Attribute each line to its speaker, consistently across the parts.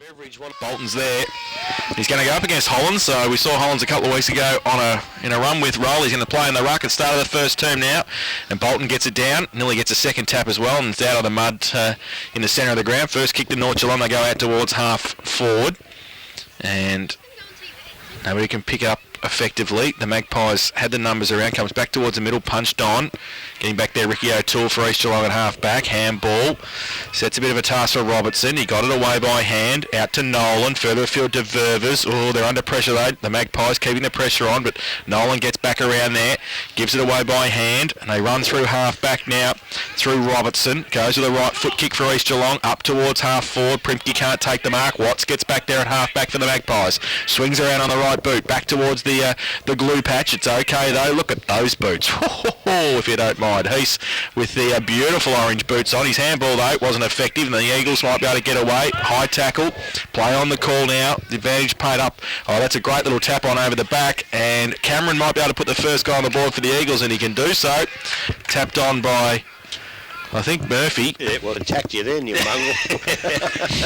Speaker 1: Beveridge, Bolton's there. He's going to go up against Hollands. So we saw Hollands a couple of weeks ago in a run with roll. He's going to play in the ruck at start of the first term now. And Bolton gets it down. Nearly gets a second tap as well. And it's out of the mud in the centre of the ground. First kick to North Geelong. They go out towards half forward. And nobody can pick it up effectively. The Magpies had the numbers around. Comes back towards the middle. Punched on. Getting back there, Ricky O'Toole for East Geelong at half back. Handball. Sets a bit of a task for Robertson. He got it away by hand. Out to Nolan. Further afield to Ververs. Oh, they're under pressure though. The Magpies keeping the pressure on, but Nolan gets back around there. Gives it away by hand. And they run through half back now. Through Robertson. Goes with a right foot kick for East Geelong. Up towards half forward. Primke can't take the mark. Watts gets back there at half back for the Magpies. Swings around on the right boot. Back towards the glue patch. It's okay though. Look at those boots. If you don't mind. Heath with the beautiful orange boots on. His handball though wasn't effective, and the Eagles might be able to get away. High tackle. Play on the call now. The advantage paid up. Oh, that's a great little tap on over the back, and Cameron might be able to put the first guy on the board for the Eagles, and he can do so. Tapped on by, I think, Murphy.
Speaker 2: Yeah, well, attacked you then, you mongrel.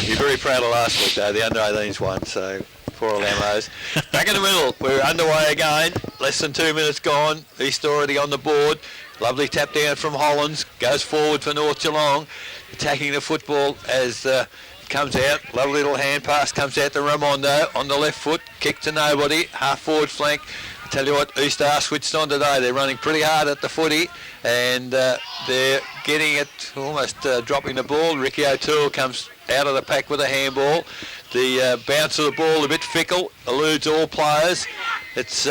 Speaker 2: You're very proud of last week, though. The under-18s won, so poor old Amos. Back in the middle. We're underway again. Less than 2 minutes gone. East already on the board. Lovely tap down from Hollands. Goes forward for North Geelong. Attacking the football as comes out. Lovely little hand pass. Comes out to Ramondo on the left foot. Kick to nobody. Half forward flank. I tell you what, East are switched on today. They're running pretty hard at the footy, and they're getting it, almost dropping the ball. Ricky O'Toole comes out of the pack with a handball. The bounce of the ball a bit fickle, eludes all players. It's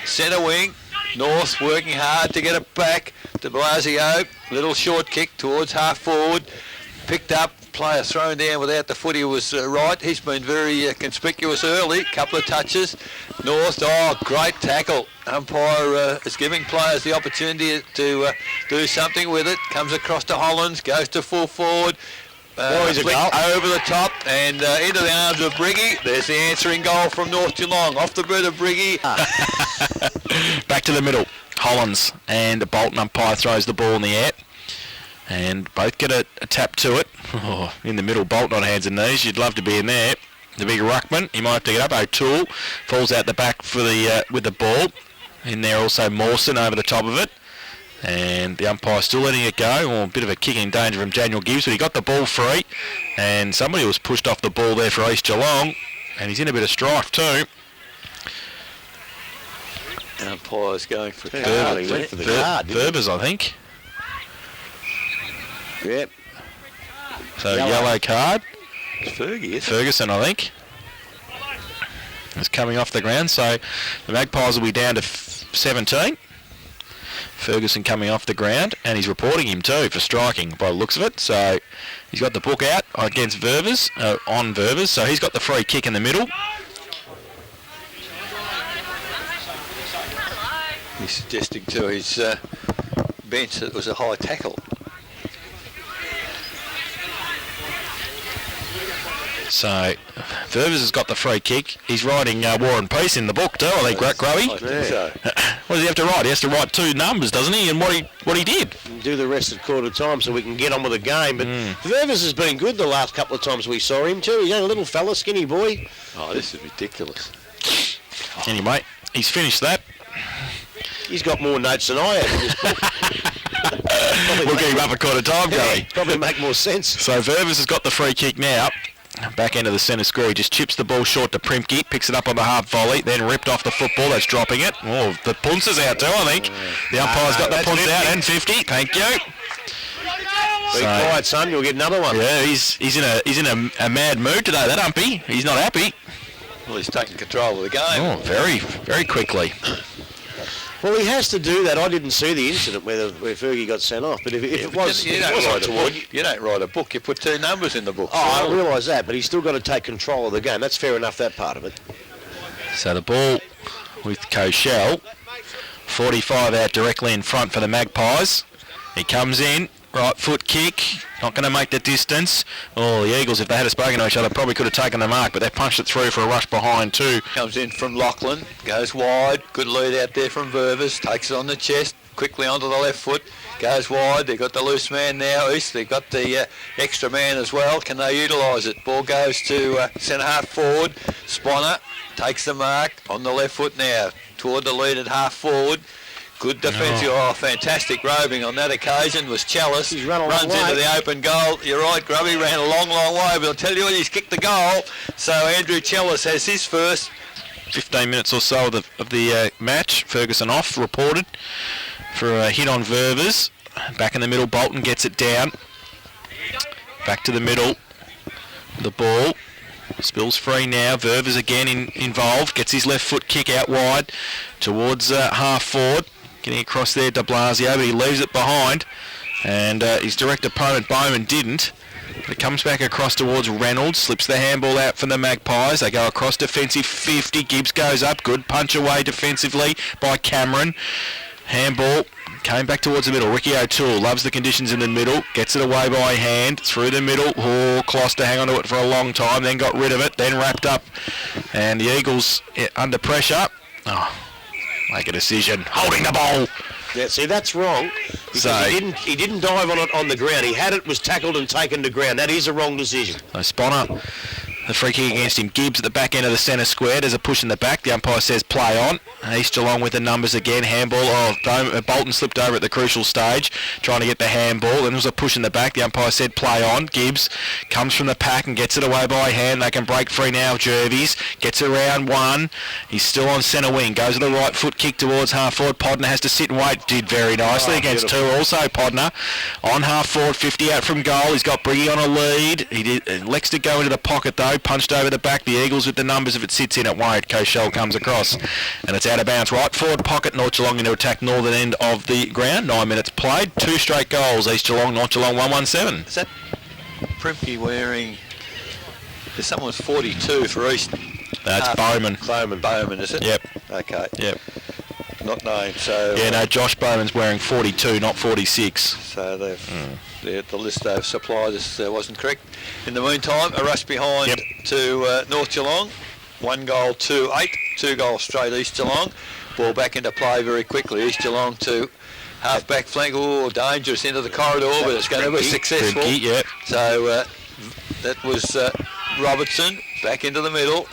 Speaker 2: centre wing. North working hard to get it back to Blasio. Little short kick towards half forward. Picked up. Player thrown down without the footy was right. He's been very conspicuous early. Couple of touches. North, great tackle. Umpire is giving players the opportunity to do something with it. Comes across to Hollands. Goes to full forward. Flick over the top and into the arms of Briggy. There's the answering goal from North Geelong. Off the boot of Briggy.
Speaker 1: Back to the middle. Hollands and Bolton umpire throws the ball in the air. And both get a tap to it. Oh, in the middle, Bolton on hands and knees. You'd love to be in there. The big ruckman, he might have to get up. O'Toole falls out the back for the with the ball. In there also Mawson over the top of it. And the umpire still letting it go. Oh, a bit of a kicking danger from Daniel Gibbs, but he got the ball free. And somebody was pushed off the ball there for East Geelong. And he's in a bit of strife too.
Speaker 2: The umpire's going for the
Speaker 1: card. Verbers, I think.
Speaker 2: Yep.
Speaker 1: So yellow card.
Speaker 2: It's Fergie,
Speaker 1: Ferguson, I think. Is coming off the ground. So the Magpies will be down to 17. Ferguson coming off the ground, and he's reporting him too for striking by the looks of it. So he's got the book out against Ververs, on Ververs. So he's got the free kick in the middle.
Speaker 2: He's suggesting to his bench that it was a high tackle.
Speaker 1: So Ververs has got the free kick. He's writing War and Peace in the book too, I think, Grubby.
Speaker 2: I think so.
Speaker 1: What does he have to write? He has to write two numbers, doesn't he? And what he did.
Speaker 3: Do the rest at quarter time so we can get on with the game. But Ververs has been good the last couple of times we saw him too. He's a little fella, skinny boy.
Speaker 2: Oh, this is ridiculous.
Speaker 1: Anyway, he's finished that.
Speaker 3: He's got more notes than I have in this book.
Speaker 1: We'll get him up a quarter time, Gary.
Speaker 3: Probably make more sense.
Speaker 1: So Ververs has got the free kick now. Back into the centre square. He just chips the ball short to Primke, picks it up on the half volley, then ripped off the football. That's dropping it. Oh, the punce is out too, I think. The umpire's got the punce out, and 50. Thank you.
Speaker 3: Be quiet, son. You'll get another one.
Speaker 1: Yeah, he's in a mad mood today. That umpy. He's not happy.
Speaker 2: Well, he's taking control of the game.
Speaker 1: Oh, very, very quickly.
Speaker 3: Well, he has to do that. I didn't see the incident where Fergie got sent off, but if it was,
Speaker 2: you don't write a book. You put two numbers in the book.
Speaker 3: Oh, I realise that, but he's still got to take control of the game. That's fair enough, that part of it.
Speaker 1: So the ball with Cochelle, 45 out directly in front for the Magpies. He comes in, right foot kick, not going to make the distance. Oh, the Eagles, if they had spoken to each other, probably could have taken the mark, but they punched it through for a rush behind too.
Speaker 2: Comes in from Lachlan, goes wide, good lead out there from Ververs, takes it on the chest, quickly onto the left foot. Goes wide. They've got the loose man now, East. They've got the extra man as well. Can they utilise it? Ball goes to centre half forward. Sponner takes the mark on the left foot now toward the lead at half forward. Good defensive, fantastic roving on that occasion was Chalice.
Speaker 3: He's runs
Speaker 2: into the open goal. You're right, Grubby, ran a long, long way, but I'll tell you what, he's kicked the goal. So Andrew Chalice has his first.
Speaker 1: 15 minutes or so of the match. Ferguson off, reported for a hit on Ververs. Back in the middle, Bolton gets it down. Back to the middle. The ball. Spills free now. Ververs again involved. Gets his left foot kick out wide towards half forward. Getting across there, de Blasio, but he leaves it behind. And his direct opponent, Bowman, didn't. But it comes back across towards Reynolds. Slips the handball out from the Magpies. They go across defensive 50. Gibbs goes up. Good punch away defensively by Cameron. Handball came back towards the middle. Ricky O'Toole loves the conditions in the middle. Gets it away by hand. Through the middle. Kloss to hang on to it for a long time. Then got rid of it. Then wrapped up. And the Eagles under pressure. Make a decision. Holding the ball.
Speaker 3: Yeah, see, that's wrong. Because he didn't dive on it on the ground. He had it, was tackled and taken to ground. That is a wrong decision.
Speaker 1: So Sponner, the free kick against him. Gibbs at the back end of the centre square. There's a push in the back. The umpire says play on. East Geelong with the numbers again. Handball. Bolton slipped over at the crucial stage, trying to get the handball. Then there was a push in the back. The umpire said play on. Gibbs comes from the pack and gets it away by hand. They can break free now. Jervis gets around one. He's still on centre wing. Goes with the right foot kick towards half forward. Podner has to sit and wait. Did very nicely against
Speaker 3: beautiful.
Speaker 1: two. Also Podner on half forward. 50 out from goal. He's got Briggy on a lead. He did. Elects to go into the pocket though. Punched over the back. The Eagles with the numbers. If it sits in, it won't. Koshel comes across and it's out of bounds. Right forward pocket. North Geelong into attack northern end of the ground. 9 minutes played. 2 straight goals. East Geelong, North Geelong 1-1-7.
Speaker 2: Is that Primke wearing? There's someone's 42 for East.
Speaker 1: That's Bowman.
Speaker 2: Bowman, is it?
Speaker 1: Yep.
Speaker 2: Okay.
Speaker 1: Yep.
Speaker 2: Not named. So
Speaker 1: Yeah, no, Josh Bowman's wearing 42, not 46.
Speaker 2: So the list they've supplied us wasn't correct. In the meantime, a rush behind to North Geelong. 1 goal, 2-8. 2 goals straight East Geelong. Ball back into play very quickly. East Geelong to half-back flank. Oh, dangerous into the corridor, but it's going to be successful.
Speaker 1: Primke, yep.
Speaker 2: So that was Robertson back into the middle.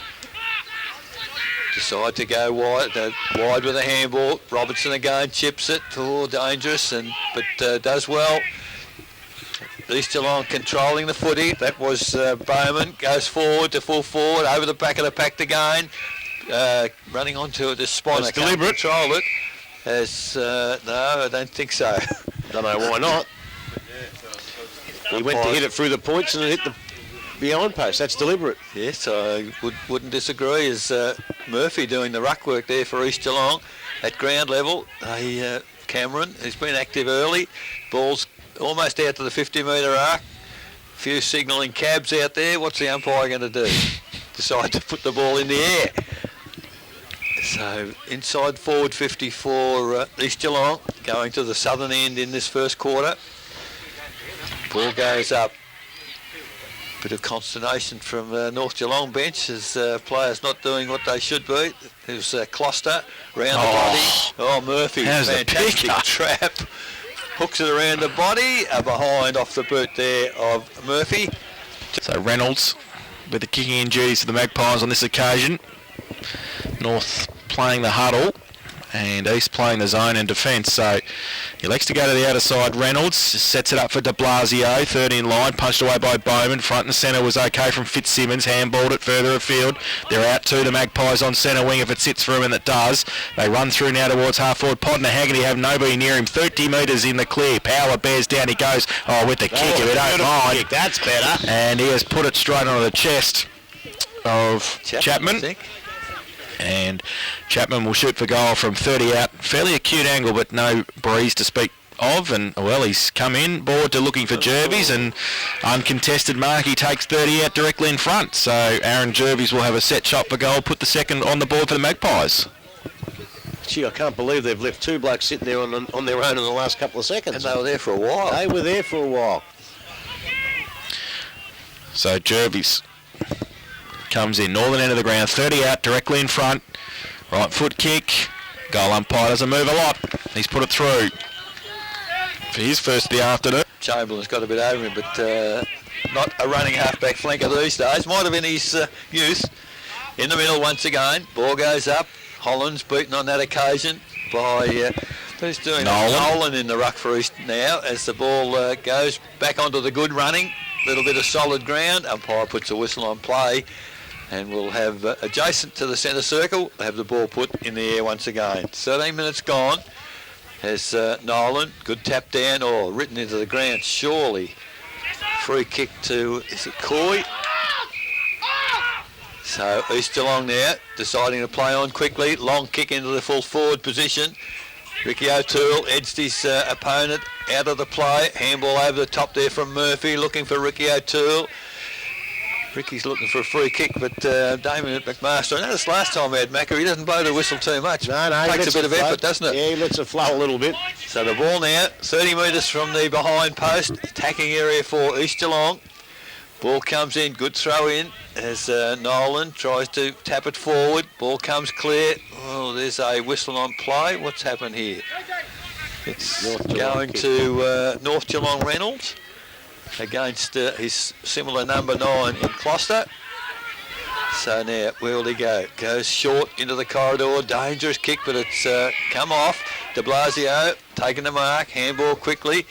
Speaker 2: Decide to go wide with a handball. Robertson again chips it. Oh, dangerous, but does well. East Geelong controlling the footy. That was Bowman. Goes forward to full forward. Over the back of the pack again. Running onto it. This Sponner can't
Speaker 3: deliberate.
Speaker 2: control it. No, I don't think so.
Speaker 3: Don't know why not. He went to hit it through the points and it hit the behind post. That's deliberate.
Speaker 2: Yes, I wouldn't disagree. Is Murphy doing the ruck work there for East Geelong at ground level? Cameron has been active early. Ball's almost out to the 50-metre arc. A few signalling cabs out there. What's the umpire going to do? Decide to put the ball in the air. So inside forward 50 for East Geelong, going to the southern end in this first quarter. Ball goes up. Bit of consternation from North Geelong bench as players not doing what they should be. There's Closter round the body. Oh, Murphy, fantastic trap. Hooks it around the body, behind off the boot there of Murphy.
Speaker 1: So Reynolds with the kicking in duties for the Magpies on this occasion. North playing the huddle and East playing the zone and defence. So he elects to go to the outer side. Reynolds sets it up for de Blasio, third in line, punched away by Bowman. Front and centre was okay from Fitzsimmons, handballed it further afield. They're out to the Magpies on centre wing if it sits for him, and it does. They run through now towards half forward. Podner Haggerty have nobody near him. 30 metres in the clear. Power bears down. He goes with the kick if it don't mind.
Speaker 3: Kick. That's better.
Speaker 1: And he has put it straight onto the chest of Chapman.
Speaker 2: I think.
Speaker 1: And Chapman will shoot for goal from 30 out. Fairly acute angle, but no breeze to speak of. And, well, he's come in, board to looking for Jervis, and uncontested mark. He takes 30 out directly in front. So Aaron Jervis will have a set shot for goal, put the second on the board for the Magpies.
Speaker 3: Gee, I can't believe they've left 2 blokes sitting there on their own in the last couple of seconds.
Speaker 2: And they were there for a while.
Speaker 3: They were there for a while.
Speaker 1: So Jervis comes in, northern end of the ground, 30 out, directly in front. Right foot kick, Goal umpire doesn't move a lot. He's put it through for his first of the afternoon.
Speaker 2: Chamberlain's got a bit over him, but not a running halfback flanker these days. Might have been his youth. In the middle once again. Ball goes up. Holland's beaten on that occasion by who's doing Nolan in the ruck for East now as the ball goes back onto the good running. Little bit of solid ground. Umpire puts a whistle on play, and we'll have adjacent to the centre circle, have the ball put in the air once again. 13 minutes gone. Has Nolan, good tap down, written into the ground, surely. Free kick to, is it Coy? So East Geelong now, deciding to play on quickly. Long kick into the full forward position. Ricky O'Toole edged his opponent out of the play. Handball over the top there from Murphy, looking for Ricky O'Toole. Ricky's looking for a free kick, but Damien McMaster, I noticed last time we had Macca, he doesn't blow the whistle too much.
Speaker 3: No,
Speaker 2: takes a bit of effort, doesn't it?
Speaker 3: Yeah, he lets it flow a little bit.
Speaker 2: So the ball now, 30 metres from the behind post, attacking area for East Geelong. Ball comes in, good throw in as Nolan tries to tap it forward. Ball comes clear. Oh, there's a whistle on play. What's happened here? It's going to North Geelong Reynolds against his similar number 9 in Gloucester. So now, where will he go? Goes short into the corridor. Dangerous kick, but it's come off. De Blasio taking the mark. Handball quickly.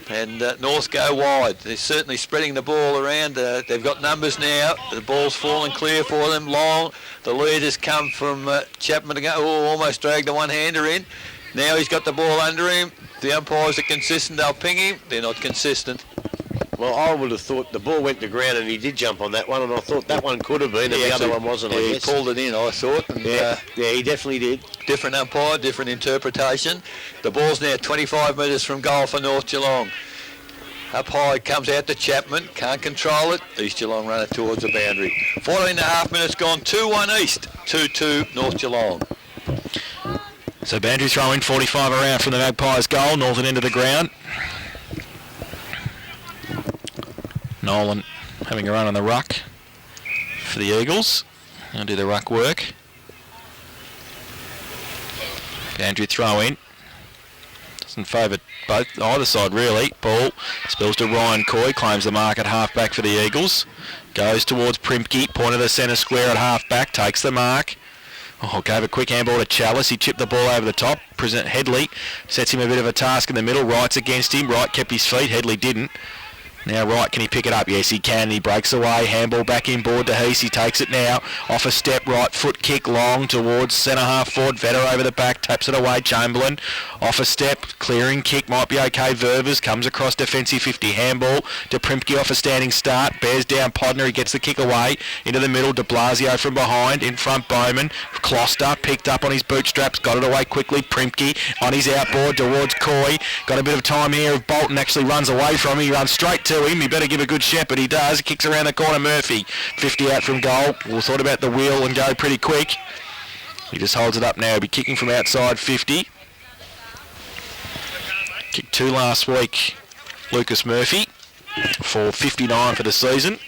Speaker 2: And North go wide. They're certainly spreading the ball around. They've got numbers now. The ball's falling clear for them. Long. The lead has come from Chapman to go. Almost dragged the one-hander in. Now he's got the ball under him. The umpires are consistent. They'll ping him. They're not consistent.
Speaker 3: Well, I would have thought the ball went to ground and he did jump on that one, and I thought that one could have been, and the other one wasn't.
Speaker 2: Yeah, he pulled it in, I thought. And,
Speaker 3: yeah, he definitely did.
Speaker 2: Different umpire, different interpretation. The ball's now 25 metres from goal for North Geelong. Up high, comes out to Chapman, can't control it. East Geelong run it towards the boundary. 14 and a half minutes gone, 2-1 East, 2-2 North Geelong.
Speaker 1: So boundary throw in, 45 around from the Magpies goal, northern end of the ground. Nolan having a run on the ruck for the Eagles. I'll do the ruck work. Boundary throw in. Doesn't favour either side really. Ball spills to Ryan Coy, claims the mark at half-back for the Eagles. Goes towards Primke, point of the centre square at half-back, takes the mark. Gave a quick handball to Chalice. He chipped the ball over the top. Headley sets him a bit of a task in the middle. Wright's against him. Wright kept his feet. Headley didn't. Now Wright, can he pick it up? Yes, he can. He breaks away. Handball back inboard to Heese. He takes it now. Off a step, right foot kick long towards centre half forward. Vetter over the back, taps it away. Chamberlain off a step, clearing kick, might be okay. Ververs comes across defensive 50. Handball to Primke off a standing start. Bears down Podner. He gets the kick away into the middle. De Blasio from behind. In front, Bowman. Closter picked up on his bootstraps, got it away quickly. Primke on his outboard towards Coy. Got a bit of time here. If Bolton actually runs away from him, he runs straight to him. He better give a good shepherd. He does. Kicks around the corner. Murphy 50 out from goal. We'll thought about the wheel and go pretty quick. He just holds it up now. He'll be kicking from outside 50. Kicked 2 last week, Lucas Murphy, for 59 for the season.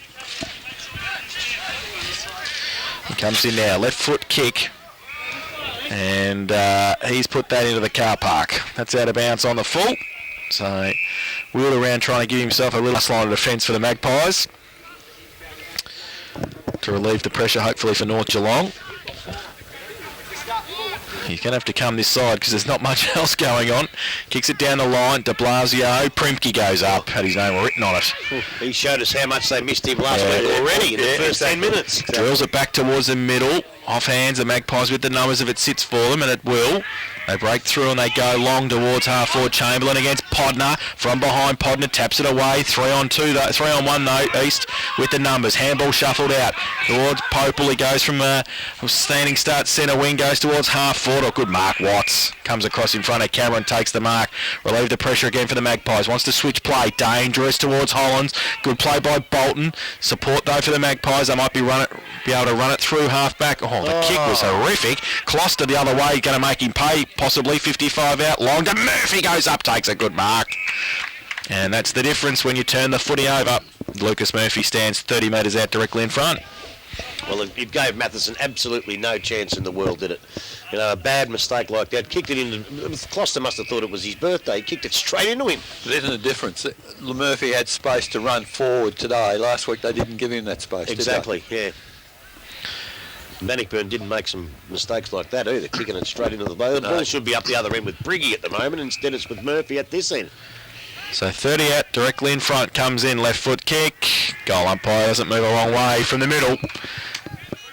Speaker 1: He comes in now. Left foot kick. And he's put that into the car park. That's out of bounds on the full. So wheeled around trying to give himself a little line of defence for the Magpies to relieve the pressure hopefully for North Geelong. He's going to have to come this side because there's not much else going on. Kicks it down the line. De Blasio. Primke goes up. Had his name written on it.
Speaker 3: He showed us how much they missed him last week already in the first 10 minutes.
Speaker 1: Drills it back towards the middle. Off hands, the Magpies with the numbers if it sits for them, and it will. They break through and they go long towards half forward. Chamberlain against Podner. From behind, Podner taps it away. 3-on-2, 3-on-1 though, East with the numbers. Handball shuffled out towards Popel. He goes from standing start centre wing, goes towards half forward. Oh, good mark, Watts. Comes across in front of Cameron, takes the mark. Relieve the pressure again for the Magpies. Wants to switch play. Dangerous towards Hollands. Good play by Bolton. Support though for the Magpies. They might be able to run it through half back. Oh, the kick was horrific. Closter the other way, going to make him pay. Possibly 55 out. Long to Murphy, goes up, takes a good mark. And that's the difference when you turn the footy over. Lucas Murphy stands 30 metres out directly in front.
Speaker 3: Well, it gave Matheson absolutely no chance in the world, did it? You know, a bad mistake like that. Kicked it in. Closter must have thought it was his birthday. He kicked it straight into him.
Speaker 2: But isn't the difference? Murphy had space to run forward today. Last week they didn't give him that space.
Speaker 3: Exactly, yeah. Bannockburn didn't make some mistakes like that either, kicking it straight into the ball. The ball should be up the other end with Briggy at the moment. Instead, it's with Murphy at this end.
Speaker 1: So 30 out, directly in front, comes in, left foot kick. Goal umpire doesn't move a long way from the middle.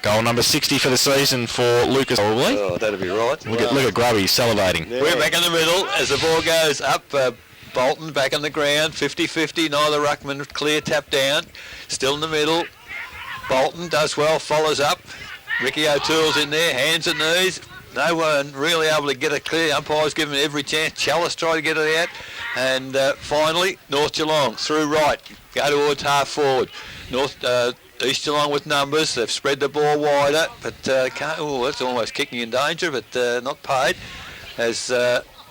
Speaker 1: Goal number 60 for the season for Lucas, probably.
Speaker 2: Oh, that'd be right.
Speaker 1: Look at Grubby, he's salivating.
Speaker 2: Yeah. We're back in the middle as the ball goes up. Bolton back on the ground, 50-50, neither ruckman, clear tap down. Still in the middle. Bolton does well, follows up. Ricky O'Toole's in there, hands and knees. No one really able to get it clear. Umpire's given every chance. Chalice tried to get it out. And finally, North Geelong through right. Go towards half forward. East Geelong with numbers. They've spread the ball wider, but can't. Oh, that's almost kicking in danger, but not paid. As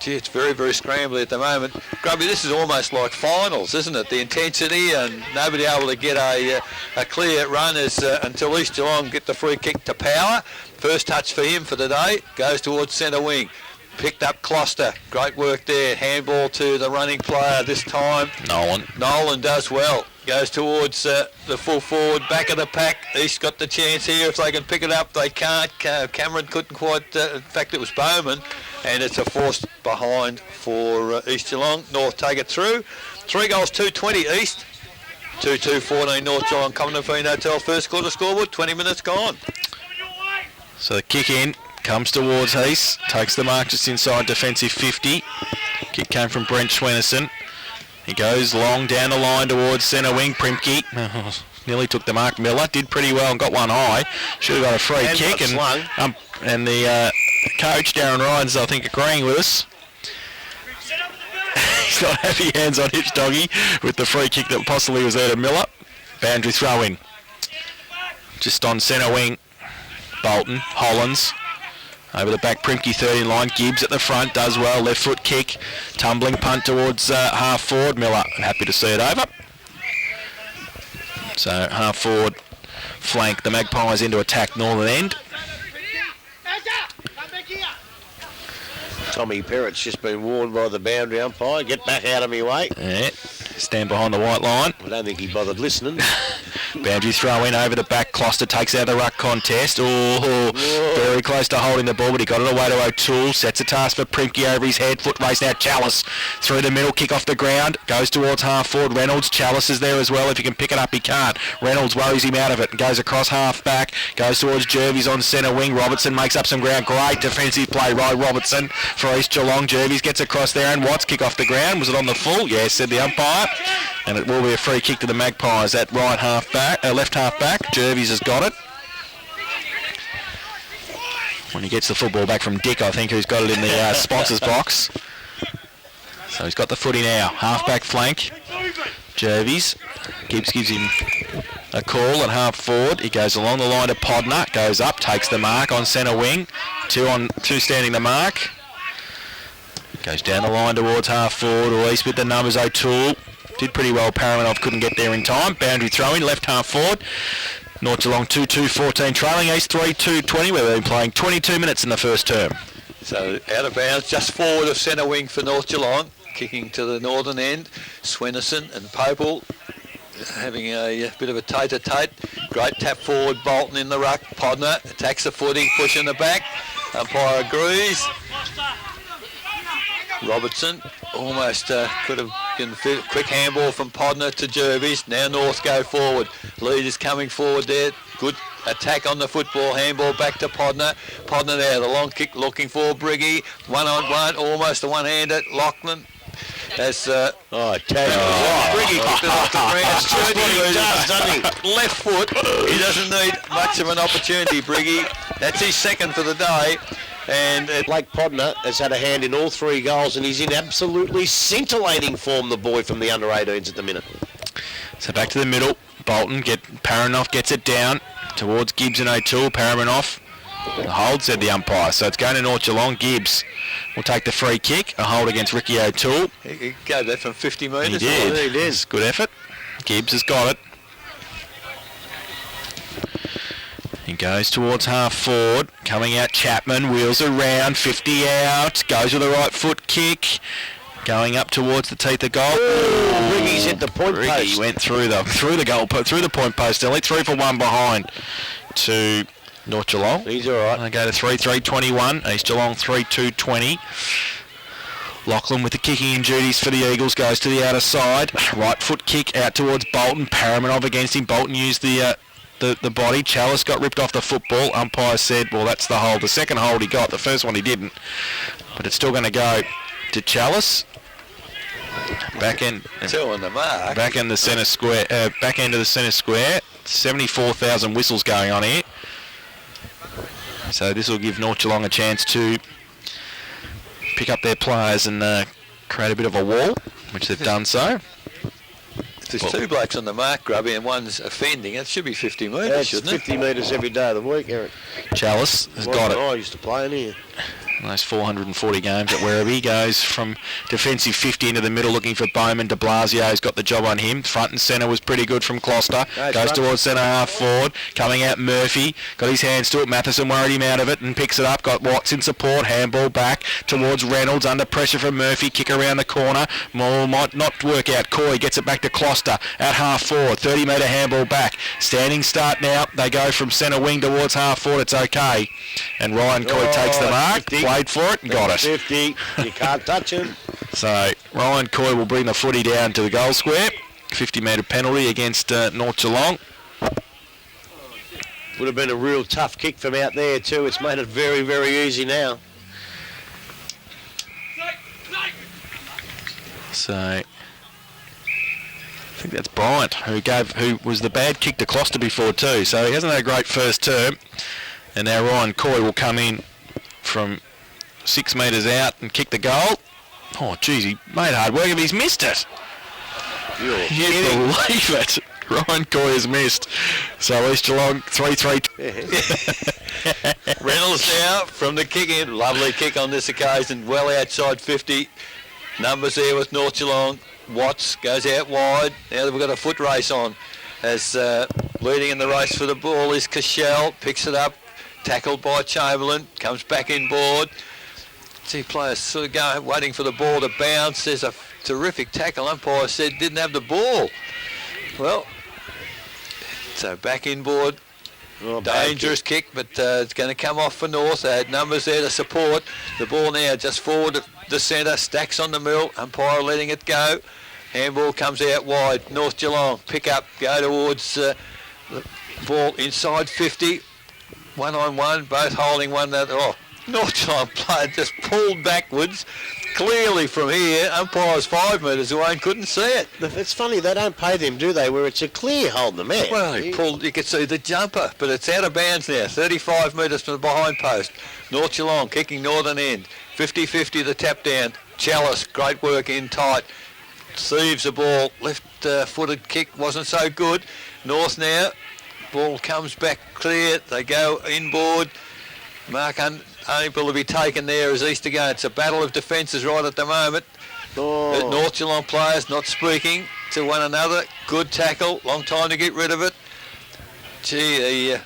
Speaker 2: it's very, very scrambly at the moment. Grubby, this is almost like finals, isn't it? The intensity and nobody able to get a clear run until East Geelong get the free kick to Power. First touch for him for the day. Goes towards centre wing. Picked up Closter. Great work there. Handball to the running player this time. Nolan does well. Goes towards the full forward, back of the pack. East got the chance here. If they can pick it up, they can't. Cameron couldn't quite. In fact, it was Bowman. And it's a forced behind for East Geelong. North take it through. 3 goals, 2-20 East. 2-2-14 North Geelong. Coming to Feen Hotel first quarter scoreboard. 20 minutes gone.
Speaker 1: So the kick in. Comes towards Heath, takes the mark just inside defensive 50. Kick came from Brent Schwennerson. He goes long down the line towards centre wing. Primke nearly took the mark. Miller did pretty well and got one high. Should have got a free kick. And the coach, Darren Ryan's, I think, agreeing with us. He's got happy hands on Hitch Doggy with the free kick that possibly was there to Miller. Boundary throw in. Just on centre wing. Bolton, Hollins. Over the back, Primke 30 line. Gibbs at the front, does well. Left foot kick. Tumbling punt towards half forward. Miller, happy to see it over. So half forward flank. The Magpies into attack northern end.
Speaker 3: Tommy Perrett's just been warned by the boundary umpire. Get back out of me way.
Speaker 1: Yeah. Stand behind the white line.
Speaker 3: I don't think he bothered listening.
Speaker 1: Boundary throw in over the back. Closter takes out the ruck contest. Oh, very close to holding the ball, but he got it away to O'Toole. Sets a task for Primke over his head. Foot race now. Chalice through the middle. Kick off the ground. Goes towards half forward. Reynolds. Chalice is there as well. If he can pick it up, he can't. Reynolds worries him out of it. Goes across half back. Goes towards Jervis on centre wing. Robertson makes up some ground. Great defensive play by Robertson for East Geelong. Jervis gets across there and Watts kick off the ground. Was it on the full? Yes, said the umpire. And it will be a free kick to the Magpies at right half back, left half back. Jervis has got it. When he gets the football back from Dick, I think, who's got it in the sponsors box. So he's got the footy now. Half back flank. Jervis. Gibbs gives him a call at half forward. He goes along the line to Podner. Goes up, takes the mark on centre wing. Two standing the mark. Goes down the line towards half forward. Or East with the numbers. O'Toole. Did pretty well. Paramanov couldn't get there in time. Boundary throw-in, left half forward. North Geelong 2-2-14, trailing East 3-2-20. We've been playing 22 minutes in the first term.
Speaker 2: So out of bounds, just forward of centre wing for North Geelong. Kicking to the northern end. Swennerson and Popel having a bit of a tete-a-tete. Great tap forward, Bolton in the ruck. Podner attacks the footing, pushing the back. Umpire agrees. Robertson almost could have been a quick handball from Podner to Jervis. Now North go forward. Lead is coming forward there. Good attack on the football. Handball back to Podner. Podner there. The long kick looking for Briggy. 1-on-1. Almost a one-hander. Lachlan. That's
Speaker 3: I tell you what.
Speaker 2: Briggy kicked it off the ground.
Speaker 3: That's what he does, doesn't he?
Speaker 2: Left foot. He doesn't need much of an opportunity, Briggy. That's his second for the day. And
Speaker 3: Blake Podner has had a hand in all 3 goals, and he's in absolutely scintillating form, the boy from the under-18s at the minute.
Speaker 1: So back to the middle. Bolton, Paranoff gets it down towards Gibbs and O'Toole. Paranoff, a hold, said the umpire. So it's going to North Geelong. Gibbs will take the free kick. A hold against Ricky O'Toole.
Speaker 2: He gave that from 50 metres.
Speaker 1: He did. He did. Good effort. Gibbs has got it. He goes towards half forward. Coming out Chapman, wheels around, 50 out, goes with the right foot kick. Going up towards the teeth of goal.
Speaker 3: Riggy's hit the point post.
Speaker 1: Riggy went through the goal, through the point post. Only 3 for 1 behind to North Geelong.
Speaker 3: He's all right.
Speaker 1: They go to 3-3-21. East Geelong 3-2-20. Lachlan with the kicking duties for the Eagles goes to the outer side. Right foot kick out towards Bolton. Paramanov against him. Bolton used the body. Chalice got ripped off the football. Umpire said, well, that's the hold. The second hold he got. The first one he didn't. But it's still going to go to Chalice. Back end.
Speaker 2: Two on the mark.
Speaker 1: Back in the centre square. Back end of the centre square. 74,000 whistles going on here. So this will give North Geelong a chance to pick up their players and create a bit of a wall, which they've done so.
Speaker 2: If there's two blokes on the mark, Grubby, and one's offending, it should be 50 metres,
Speaker 3: Yeah,
Speaker 2: shouldn't it?
Speaker 3: 50 metres every day of the week, Eric.
Speaker 1: Chalice has got it.
Speaker 3: I used to play in here.
Speaker 1: Those 440 games at Werribee. Goes from defensive 50 into the middle looking for Bowman. De Blasio's got the job on him. Front and centre was pretty good from Gloucester. Goes towards centre half forward. Coming out Murphy. Got his hands to it. Matheson worried him out of it and picks it up. Got Watts in support. Handball back towards Reynolds. Under pressure from Murphy. Kick around the corner. Moore might not work out. Coy gets it back to Gloucester at half forward. 30 metre handball back. Standing start now. They go from centre wing towards half forward. It's okay. And Ryan Coy takes the mark.
Speaker 3: 50.
Speaker 1: Played for it and got it.
Speaker 3: 50. You can't touch him.
Speaker 1: So Ryan Coy will bring the footy down to the goal square. 50 metre penalty against North Geelong.
Speaker 3: Would have been a real tough kick from out there too. It's made it very, very easy now.
Speaker 1: So I think that's Bryant who was the bad kick to Gloucester before too. So he hasn't had a great first term. And now Ryan Coy will come in from 6 metres out and kick the goal. Oh, geez, he made hard work of it. He's missed it. You believe it. Ryan Coy has missed. So East Geelong 3-3.
Speaker 2: Reynolds now from the kick in. Lovely kick on this occasion. Well outside 50. Numbers there with North Geelong. Watts goes out wide. Now we've got a foot race on. As leading in the race for the ball is Cashel. Picks it up. Tackled by Chamberlain. Comes back inboard. See players sort of going, waiting for the ball to bounce. There's a terrific tackle. Umpire said didn't have the ball. Well, so back inboard. Dangerous kick, but it's going to come off for North. They had numbers there to support. The ball now just forward to the centre. Stacks on the middle. Umpire letting it go. Handball comes out wide. North Geelong pick up, go towards the ball inside 50. 1-on-1, both holding one another. Oh, North Geelong player just pulled backwards, clearly from here. Umpire's 5 metres away and couldn't see it.
Speaker 3: It's funny, they don't pay them, do they, where it's a clear hold the man.
Speaker 2: Well, he pulled, you could see the jumper, but it's out of bounds now, 35 metres from the behind post. North Geelong kicking northern end, 50-50 the tap down. Chalice, great work in tight. Sieves the ball, left-footed kick wasn't so good. North now, ball comes back clear, they go inboard. Mark unable to be taken there as Easter go. It's a battle of defences right at the moment.
Speaker 3: Oh.
Speaker 2: North Geelong players not speaking to one another. Good tackle, long time to get rid of it. Gee, the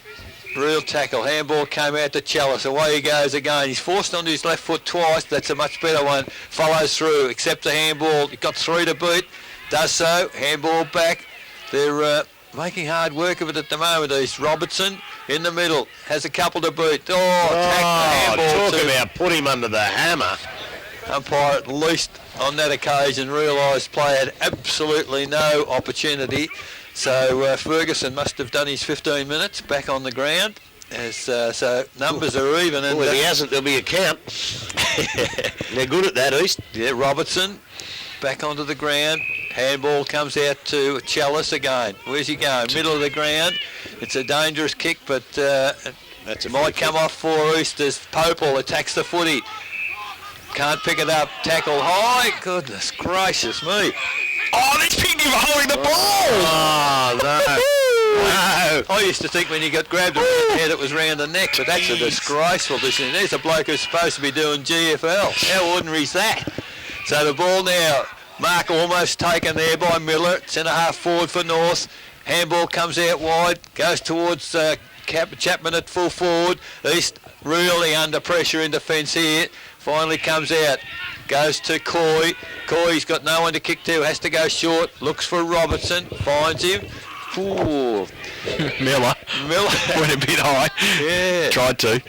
Speaker 2: real tackle. Handball came out to Chalice. Away he goes again. He's forced onto his left foot twice. That's a much better one. Follows through, accepts the handball. He got 3 to boot. Does so. Handball back. They're making hard work of it at the moment. East Robertson in the middle. Has a couple to boot. Tacked the handball.
Speaker 3: Talk about put him under the hammer.
Speaker 2: Umpire at least on that occasion realised play had absolutely no opportunity. So Ferguson must have done his 15 minutes back on the ground. So numbers are even. And
Speaker 3: well, if he hasn't, there'll be a count. They're good at that, East.
Speaker 2: Yeah, Robertson back onto the ground. Handball comes out to Chalice again. Where's he going? Middle of the ground. It's a dangerous kick, but it might come off for East as Popel attacks the footy. Can't pick it up. Tackle high. Goodness gracious me.
Speaker 1: Oh, that's picked him for holding the ball.
Speaker 3: Oh, no.
Speaker 2: I used to think when you got grabbed around the head it was round the neck, but that's a disgraceful decision. There's a bloke who's supposed to be doing GFL. How ordinary is that? So the ball now. Mark almost taken there by Miller. Centre half forward for North. Handball comes out wide. Goes towards Chapman at full forward. East really under pressure in defence here. Finally comes out. Goes to Coy. Coy's got no one to kick to. Has to go short. Looks for Robertson. Finds him. Ooh.
Speaker 1: Miller went a bit high.
Speaker 2: Yeah.
Speaker 1: Tried to.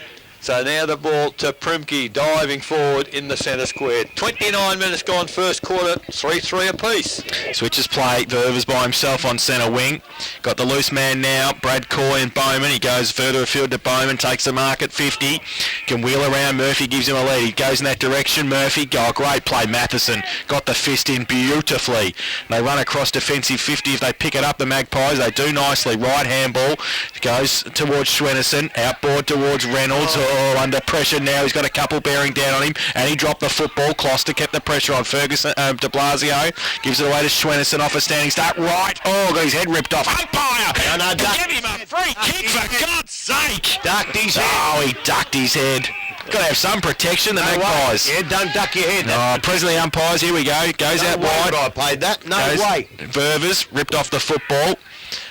Speaker 2: So now the ball to Primke, diving forward in the centre square. 29 minutes gone, first quarter, 3-3 apiece.
Speaker 1: Switches play. Ververs by himself on centre wing. Got the loose man now. Brad Coy and Bowman. He goes further afield to Bowman. Takes the mark at 50. Can wheel around. Murphy gives him a lead. He goes in that direction. Murphy. Oh, great play. Matheson got the fist in beautifully. They run across defensive 50. If they pick it up, the Magpies, they do nicely. Right handball. Goes towards Schwennerson. Outboard towards Reynolds. Oh, under pressure now. He's got a couple bearing down on him, and he dropped the football. Kloster kept the pressure on Ferguson. De Blasio gives it away to Schwennerson off a standing start. Right. Oh, got his head ripped off. Umpire! Give him a free kick, for God's sake!
Speaker 3: Ducked his head.
Speaker 1: Oh, he ducked his head. Got to have some protection, the Magpies.
Speaker 3: Yeah, don't duck your head.
Speaker 1: Oh, presently umpires, here we go. Goes out wide.
Speaker 3: I played that. No
Speaker 1: Goes,
Speaker 3: way.
Speaker 1: Ververs ripped off the football.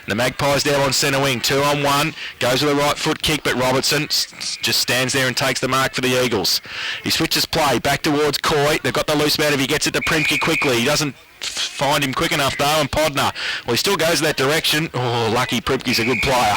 Speaker 1: The Magpies down on centre wing, 2-on-1. Goes with a right foot kick, but Robertson just stands there and takes the mark for the Eagles. He switches play back towards Coy. They've got the loose man if he gets it to Primke quickly. He doesn't find him quick enough though, and Podner, well, he still goes in that direction. Oh, lucky Primke's a good player.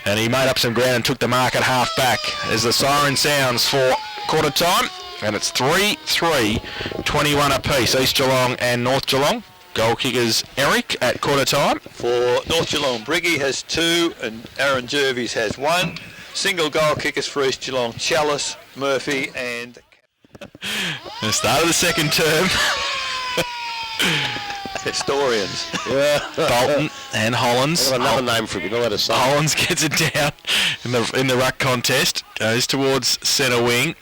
Speaker 1: And he made up some ground and took the mark at half back as the siren sounds for quarter time. And it's 3-3, 21 apiece, East Geelong and North Geelong. Goal kickers Eric at quarter time.
Speaker 2: For North Geelong, Briggy has 2 and Aaron Jervis has 1. Single goal kickers for East Geelong, Chalice, Murphy and...
Speaker 1: The start of the second term.
Speaker 2: Historians.
Speaker 3: Yeah.
Speaker 1: Bolton and Hollins.
Speaker 3: I've got another name for it. You don't let us say.
Speaker 1: Hollins gets it down in the ruck contest. Goes towards centre wing.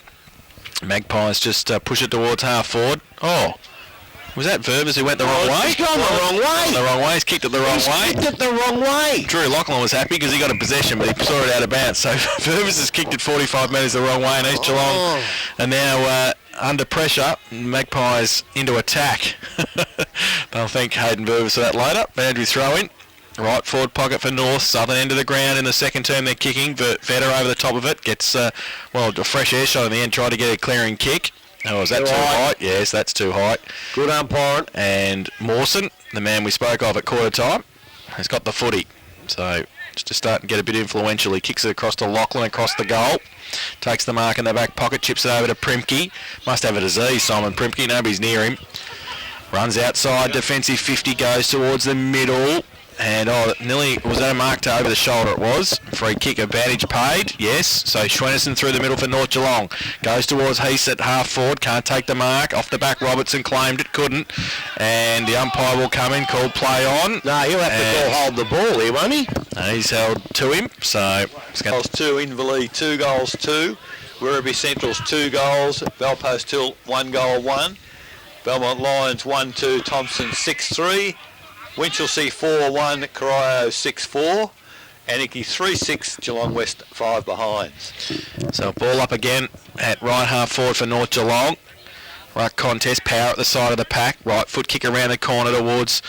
Speaker 1: Magpies just push it towards half forward. Oh. Was that Ververs who went the wrong way?
Speaker 3: He's gone the wrong way.
Speaker 1: The wrong way. He's kicked it the wrong way.
Speaker 3: Kicked it the wrong way.
Speaker 1: Drew Lachlan was happy because he got a possession, but he saw it out of bounds. So Ververs has kicked it 45 metres the wrong way, and East Geelong are now under pressure. Magpies into attack. They'll thank Hayden Ververs for that later. Boundary throw in. Right forward pocket for North, southern end of the ground in the second term they're kicking. Vetter over the top of it, gets a fresh air shot in the end, tried to get a clearing kick. Oh, is that too high? Yes, that's too high.
Speaker 3: Good umpiring.
Speaker 1: And Mawson, the man we spoke of at quarter time, has got the footy. So just starting to get a bit influential. He kicks it across to Lachlan, across the goal. Takes the mark in the back pocket, chips it over to Primke. Must have a disease, Simon Primke. Nobody's near him. Runs outside, defensive 50, goes towards the middle. And nearly, was that a mark to over the shoulder? It was. Free kick advantage paid, yes. So Schwennerson through the middle for North Geelong. Goes towards Heath at half forward, can't take the mark. Off the back, Robertson claimed it, couldn't. And the umpire will come in, call play on.
Speaker 3: No, he'll have to hold the ball here, won't he?
Speaker 1: And he's held to him, so...
Speaker 2: Goals 2, Inverleigh 2 goals 2. Werribee Central's 2 goals. Belpost Hill 1 goal 1. Belmont Lions 1-2, Thompson 6-3. Winchelsea 4-1, Corio 6-4, Anarchy 3-6, Geelong West 5 behinds.
Speaker 1: So ball up again at right half forward for North Geelong. Right contest, power at the side of the pack. Right foot kick around the corner towards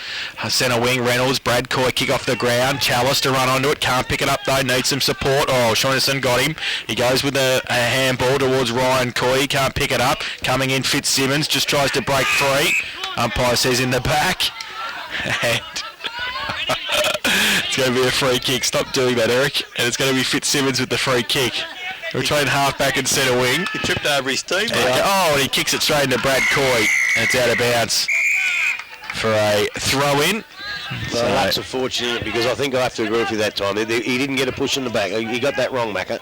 Speaker 1: centre wing. Reynolds, Brad Coy kick off the ground. Chalice to run onto it, can't pick it up though, needs some support. Oh, Schwennerson got him. He goes with a handball towards Ryan Coy, he can't pick it up. Coming in Fitzsimmons, just tries to break free. Umpire says in the back. And it's going to be a free kick. Stop doing that, Eric. And it's going to be Fitzsimmons with the free kick. We're trying half back and centre wing.
Speaker 2: He tripped over his team.
Speaker 1: And he kicks it straight into Brad Coy. And it's out of bounds for a throw-in.
Speaker 3: Well, that's unfortunate because I think I have to agree with you that time. He didn't get a push in the back. He got that wrong, Macca.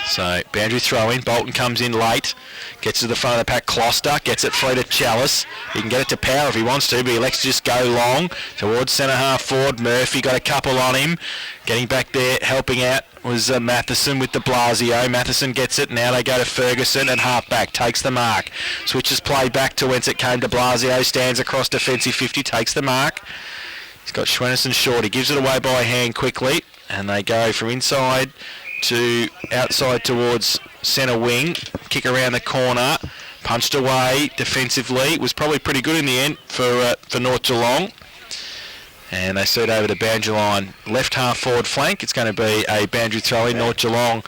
Speaker 1: So, boundary throw-in. Bolton comes in late. Gets to the front of the pack. Kloster gets it free to Chalice. He can get it to Power if he wants to, but he elects to just go long towards centre half forward. Murphy got a couple on him. Getting back there, helping out was Matheson with de Blasio. Matheson gets it. Now they go to Ferguson and half back. Takes the mark. Switches play back to whence it came. De Blasio stands across defensive 50. Takes the mark. He's got Schwennerson short. He gives it away by hand quickly. And they go from inside to outside towards centre wing, kick around the corner, punched away defensively. It was probably pretty good in the end for North Geelong. And they suit over the boundary line. Left half forward flank. It's going to be a boundary throw in. North Geelong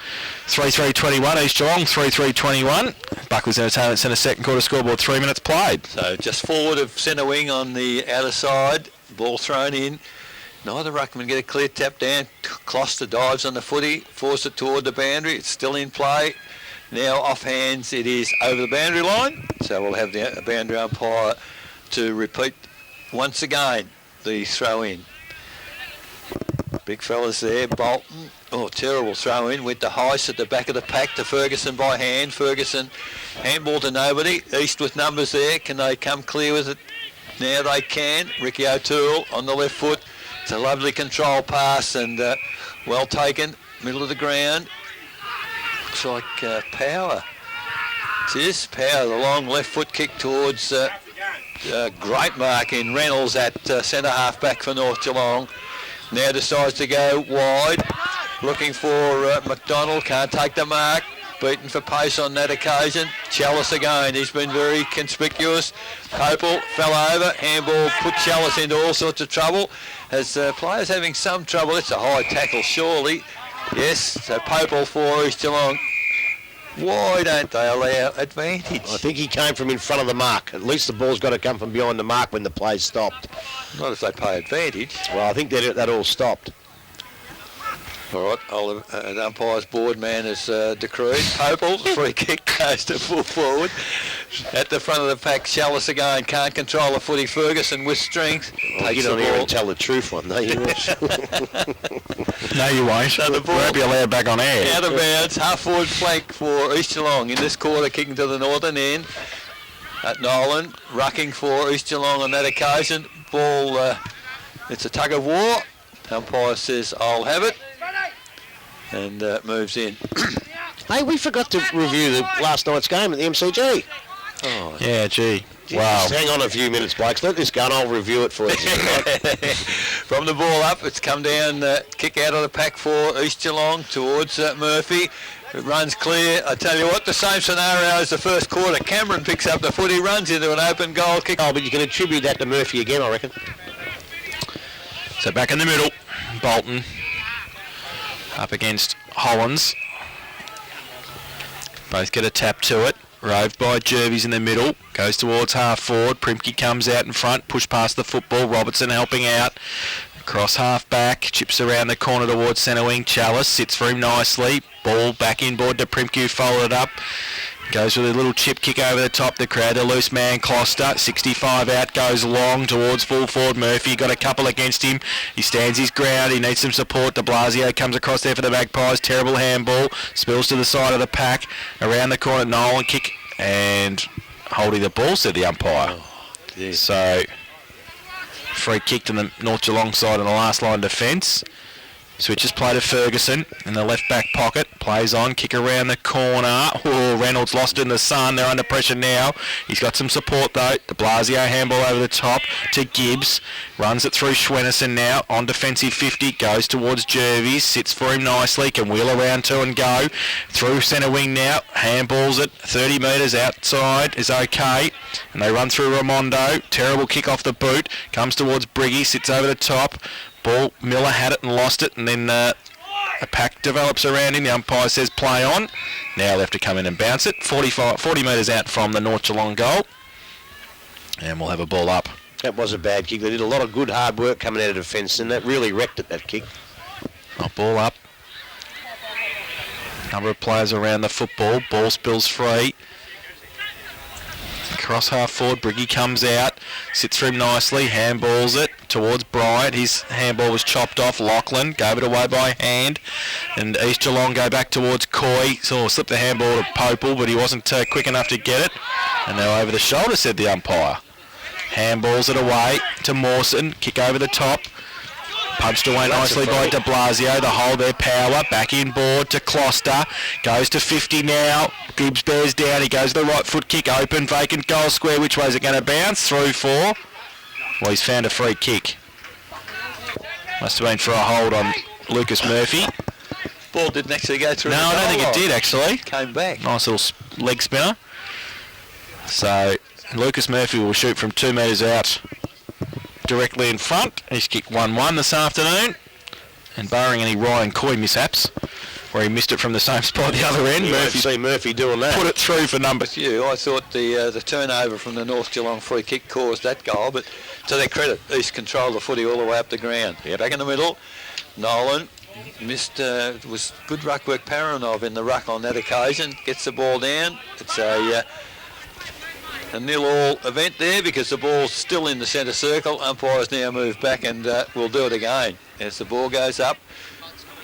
Speaker 1: 3-3-21. East Geelong 3-3-21. Buckley's Entertainment Centre second quarter scoreboard. 3 minutes played.
Speaker 2: So just forward of centre wing on the outer side. Ball thrown in. Neither ruckman get a clear tap down. Closter dives on the footy. Force it toward the boundary. It's still in play. Now off hands. It is over the boundary line. So we'll have the boundary umpire to repeat once again the throw in. Big fellas there. Bolton. Oh, terrible throw in with the Heiss at the back of the pack to Ferguson by hand. Ferguson handball to nobody. East with numbers there. Can they come clear with it? Now they can. Ricky O'Toole on the left foot. It's a lovely control pass and well taken. Middle of the ground. Looks like Power. It is Power. The long left foot kick towards great mark in Reynolds at centre half back for North Geelong. Now decides to go wide. Looking for McDonald. Can't take the mark. Beaten for pace on that occasion. Chalice again. He's been very conspicuous. Popel fell over. Handball put Chalice into all sorts of trouble. As players having some trouble. It's a high tackle surely. Yes, so Popel for East Geelong. Why don't they allow advantage?
Speaker 3: I think he came from in front of the mark. At least the ball's got to come from behind the mark when the play's stopped.
Speaker 2: Not if they pay advantage.
Speaker 3: Well, I think that all stopped.
Speaker 2: All right, the umpire's board man has decreed. Popel, free kick goes to full forward. At the front of the pack, Chalice again can't control the footy. Ferguson with strength.
Speaker 3: Well, get on here and tell the truth one, no, you won't.
Speaker 1: No, you won't.
Speaker 2: So the ball
Speaker 1: won't be allowed back on air.
Speaker 2: Out of bounds, half forward flank for East Geelong in this quarter, kicking to the northern end. At Nolan, rucking for East Geelong on that occasion. Ball, it's a tug of war. Umpire says, I'll have it. And moves in.
Speaker 3: Hey, we forgot to review the last night's game at the MCG.
Speaker 1: Oh, yeah, gee. Wow.
Speaker 3: Just hang on a few minutes, Blakes. Let this go and I'll review it for you.
Speaker 2: From the ball up, it's come down, kick out of the pack for East Geelong towards Murphy. It runs clear. I tell you what, the same scenario as the first quarter. Cameron picks up the footy, runs into an open goal kick.
Speaker 3: Oh, but you can attribute that to Murphy again, I reckon.
Speaker 1: So back in the middle, Bolton up against Hollins. Both get a tap to it. Roved by Jervis in the middle. Goes towards half forward. Primke comes out in front. Push past the football. Robertson helping out. Cross half back. Chips around the corner towards centre wing. Chalice sits for him nicely. Ball back inboard to Primke, followed up. Goes with a little chip kick over the top. The crowd, a loose man, Closter. 65 out, goes long towards full forward. Murphy got a couple against him. He stands his ground. He needs some support. De Blasio comes across there for the Magpies. Terrible handball. Spills to the side of the pack. Around the corner, Nolan kick and holding the ball, said the umpire.
Speaker 2: Oh,
Speaker 1: so, free kick to the North Geelong side on the last line defence. Switches play to Ferguson in the left back pocket. Plays on, kick around the corner. Oh, Reynolds lost in the sun. They're under pressure now. He's got some support though. De Blasio handball over the top to Gibbs. Runs it through Schwennerson now. On defensive 50. Goes towards Jervis. Sits for him nicely. Can wheel around to and go. Through centre wing now. Handballs it. 30 metres outside is okay. And they run through Raimondo. Terrible kick off the boot. Comes towards Briggy. Sits over the top. Ball, Miller had it and lost it, and then a pack develops around him. The umpire says play on. Now left to come in and bounce it. 40 metres out from the North Geelong goal. And we'll have a ball up.
Speaker 3: That was a bad kick. They did a lot of good hard work coming out of defence, and that really wrecked it, that kick.
Speaker 1: Ball up. Number of players around the football. Ball spills free. Cross half forward, Briggy comes out, sits for him nicely, handballs it towards Bryant. His handball was chopped off. Lachlan gave it away by hand, and East Geelong go back towards Coy. So slipped the handball to Popel, but he wasn't quick enough to get it. And now over the shoulder, said the umpire. Handballs it away to Mawson, kick over the top. Punched away nicely by De Blasio. The hole there, Power. Back inboard to Closter. Goes to 50 now. Gibbs bears down. He goes to the right foot kick. Open, vacant goal square. Which way is it going to bounce? Through for. Well, he's found a free kick. Must have been for a hold on Lucas Murphy.
Speaker 2: Ball didn't actually go through.
Speaker 1: No, I don't think it did actually.
Speaker 2: Came back.
Speaker 1: Nice little leg spinner. So Lucas Murphy will shoot from 2 metres out directly in front. He's kicked 1-1 this afternoon. And barring any Ryan Coy mishaps, where he missed it from the same spot at the other end,
Speaker 3: Murphy doing that.
Speaker 1: Put it through for number.
Speaker 2: I thought the turnover from the North Geelong free kick caused that goal, but to their credit, East controlled the footy all the way up the ground. Back in the middle, Nolan missed, was good ruck work. Paranov in the ruck on that occasion, gets the ball down. It's a 0-all event there because the ball's still in the centre circle. Umpires now move back and we'll do it again. As the ball goes up,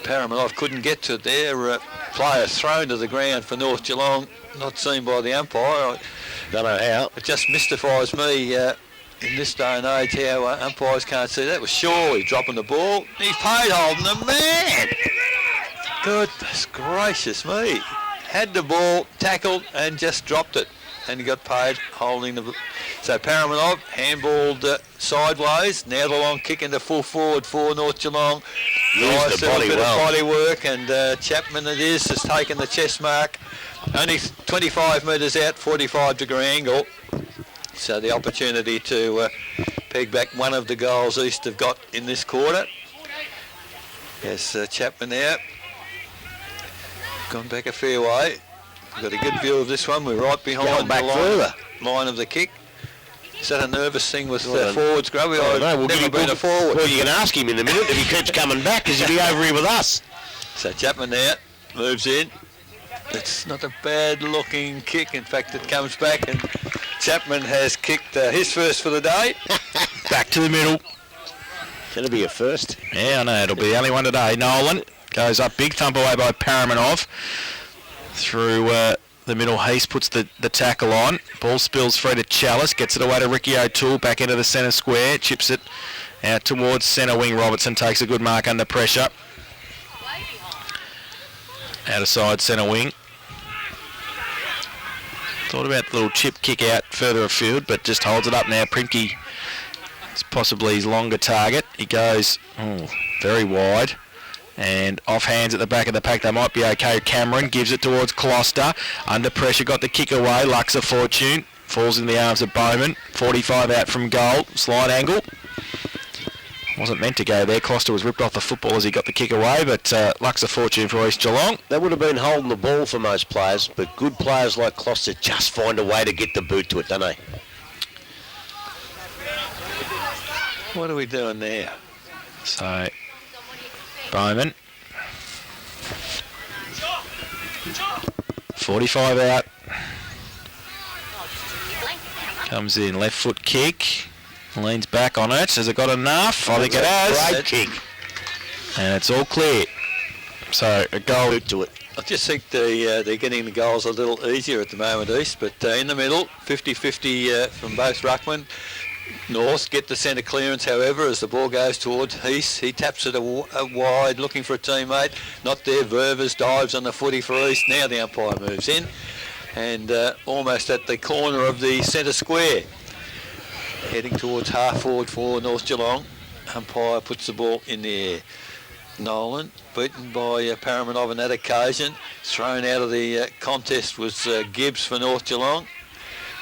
Speaker 2: Paramanov couldn't get to it there. Player thrown to the ground for North Geelong, not seen by the umpire.
Speaker 3: Don't know how.
Speaker 2: It just mystifies me in this day and age how umpires can't see that. It was Shawley dropping the ball. He's paid holding the man. Goodness gracious me. Had the ball tackled and just dropped it. And he got paid holding the... So Paramanov handballed sideways. Now the long kick into full forward for North Geelong.
Speaker 3: Used the body
Speaker 2: bit
Speaker 3: well.
Speaker 2: of body work, and Chapman has taken the chest mark. Only 25 metres out, 45-degree angle. So the opportunity to peg back one of the goals East have got in this quarter. Yes, Chapman out. Gone back a fair way. We've got a good view of this one. We're right behind the line of the kick. Is that a nervous thing with forwards, Grubby?
Speaker 3: I don't know. We'll
Speaker 2: never been a forward.
Speaker 3: Well, you can ask him in a minute if he keeps coming back, because he'll be over here with us.
Speaker 2: So Chapman out, moves in. It's not a bad-looking kick. In fact, it comes back, and Chapman has kicked his first for the day.
Speaker 1: Back to the middle.
Speaker 3: That'll be a first.
Speaker 1: Yeah, I know. It'll be the only one today. Nolan goes up. Big thump away by Paramanov. Through the middle, Heath puts the tackle on. Ball spills free to Chalice. Gets it away to Ricky O'Toole. Back into the centre square. Chips it out towards centre wing. Robertson takes a good mark under pressure. Out of side centre wing. Thought about the little chip kick out further afield, but just holds it up now. Primke is possibly his longer target. He goes very wide. And off hands at the back of the pack, they might be okay. Cameron gives it towards Closter. Under pressure, got the kick away. Luxa Fortune falls in the arms of Bowman. 45 out from goal. Slide angle. Wasn't meant to go there. Closter was ripped off the football as he got the kick away, but Luxa Fortune for East Geelong.
Speaker 3: That would have been holding the ball for most players, but good players like Closter just find a way to get the boot to it, don't they?
Speaker 2: What are we doing there?
Speaker 1: So... Bowman. 45 out. Comes in, left foot kick. Leans back on it. Has it got enough? I think it has.
Speaker 3: Great kick.
Speaker 1: And it's all clear. So a goal
Speaker 3: to it.
Speaker 2: I just think they're getting the goals a little easier at the moment, East, but in the middle, 50-50 from both ruckmen. North get the centre clearance, however, as the ball goes towards Heath. He taps it wide, looking for a teammate. Not there. Ververs dives on the footy for East. Now the umpire moves in, and almost at the corner of the centre square. Heading towards half forward for North Geelong. Umpire puts the ball in the air. Nolan, beaten by Paramanov on that occasion. Thrown out of the contest was Gibbs for North Geelong.